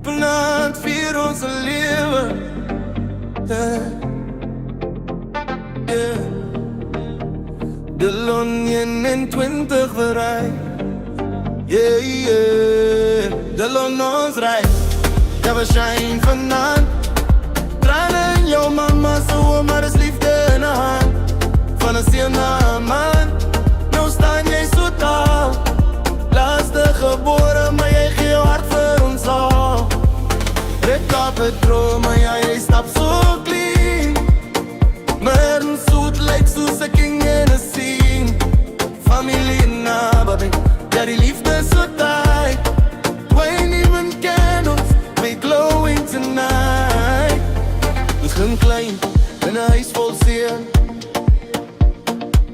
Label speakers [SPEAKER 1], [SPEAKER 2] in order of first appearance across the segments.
[SPEAKER 1] Vanavond vier ons leven. De Lon 21 verrij. De Lon ons rijdt. Ja, we zijn vanavond. Tranen in jouw mama, zo maar is liefde in de hand. Van een ziel naar een man. Nou staan jij zo taal. Laatste geboren, maar jij geeft jouw hart voor ons al. Red op het dromen, ja jij stapt zo clean. Met een zoet lijkt zoals een king in een scene. Familie nabij, ja die liefde is zo tight. We ain't even candles, we glowing tonight. Dus geen klein, in een huis vol zeer.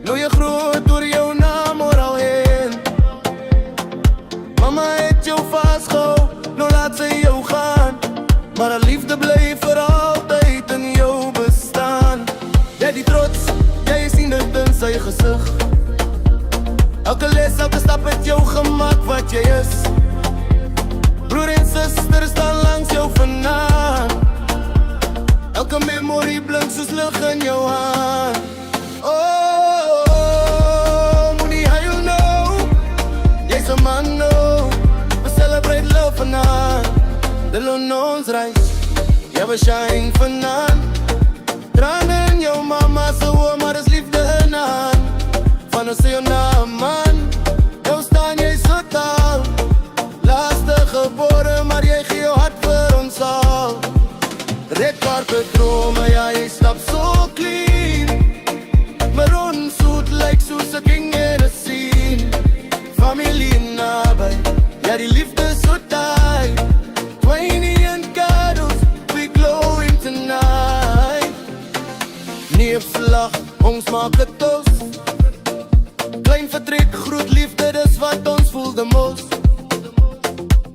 [SPEAKER 1] Nou je groot door jouw naam al heen. Mama heeft jou vastgehouden, nou laat ze jou gaan. Maar haar liefde blijft voor altijd in jou bestaan. Jij die trots, jij ziet het in zijn gezicht. Elke les, elke stap heeft jou gemaakt wat jij is. Broer en zuster staan langs jou vanavond. Elke memorie blinkt soos lig in jou hand. Oh, moet niet huil nou. Jy's een man nou. We celebrate love vanavond. De Lon ons reis, ja we shine vanavond. Tranen in jouw mama, zo maar is liefde in de hand. Van een ziel naar een man. Nou staan jij zo taal. Laatste geboren, maar jij geeft jouw hart voor ons al. Red carpet dromen, ja jij stapt zo clean. Maroon zoet lijkt zoals een king in de scene. Familie nabij, ja die liefde is zo tight. 20 and cuddles, we glowing tonight. Neerslag, ons maak het toast. Klein vertrek, groot liefde, dis wat ons voel de most.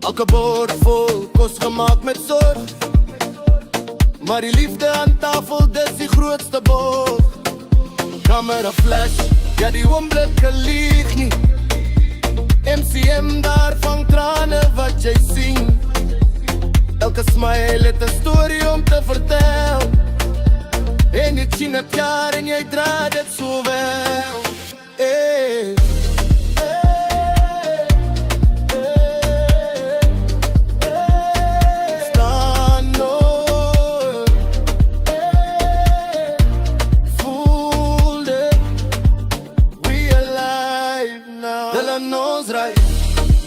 [SPEAKER 1] Elke bord vol, kost gemaakt met zorg. Maar die liefde aan tafel, dis die grootste borg. Camera flash, ja die omblik gelieg nie. MCM daar van tranen wat jy sien. Elke smile het een story om te vertel. En jy sien het jaar en jy draait het so wel. Hey.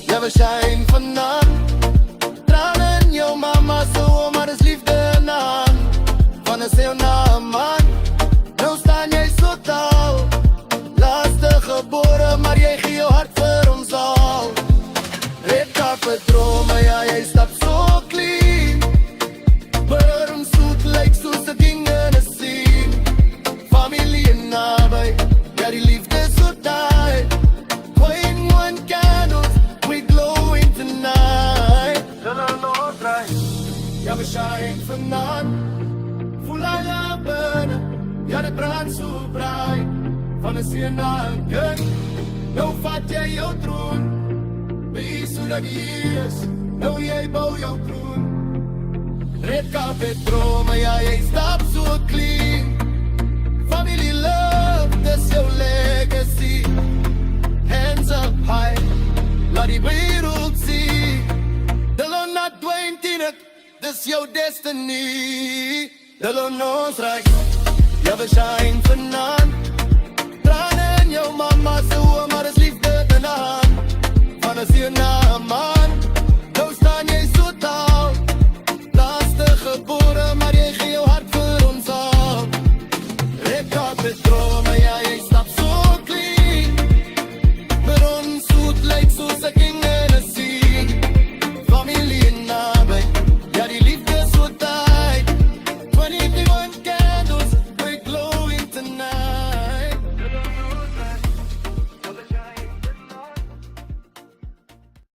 [SPEAKER 1] Ja, we zijn vanavond. Tranen in jouw mama, zo maar is liefde in de hand. Van een ziel naar een man. Nou staan jij zo taal. Laatste geboren, maar jij geeft jouw hart voor ons al. Red carpet dromen, ja jij stapt zo clean. Burn zoet lijkt zoals een king in de scene. Familie nabij, ja die liefde is zo tight. 21 candles, we glowing tonight. Ja we shine vanavond. Voel alle binnen, ja de brand zo bright. Van een zee naar een king, nou vat jij jouw troon. Wees hoe dat je is, nou jij bouw jouw kroon. Red carpet dromen, ja jij stapt zo clean. Family love, that's your legacy. Hands up high, laat die wereld zien. De Lon not 20, this your destiny. De Lon ons rijk, ja we shine vanavond. Tranen in jouw mama, zo maar is liefde in de hand. Van een ziel naar een man, nou staan jij zo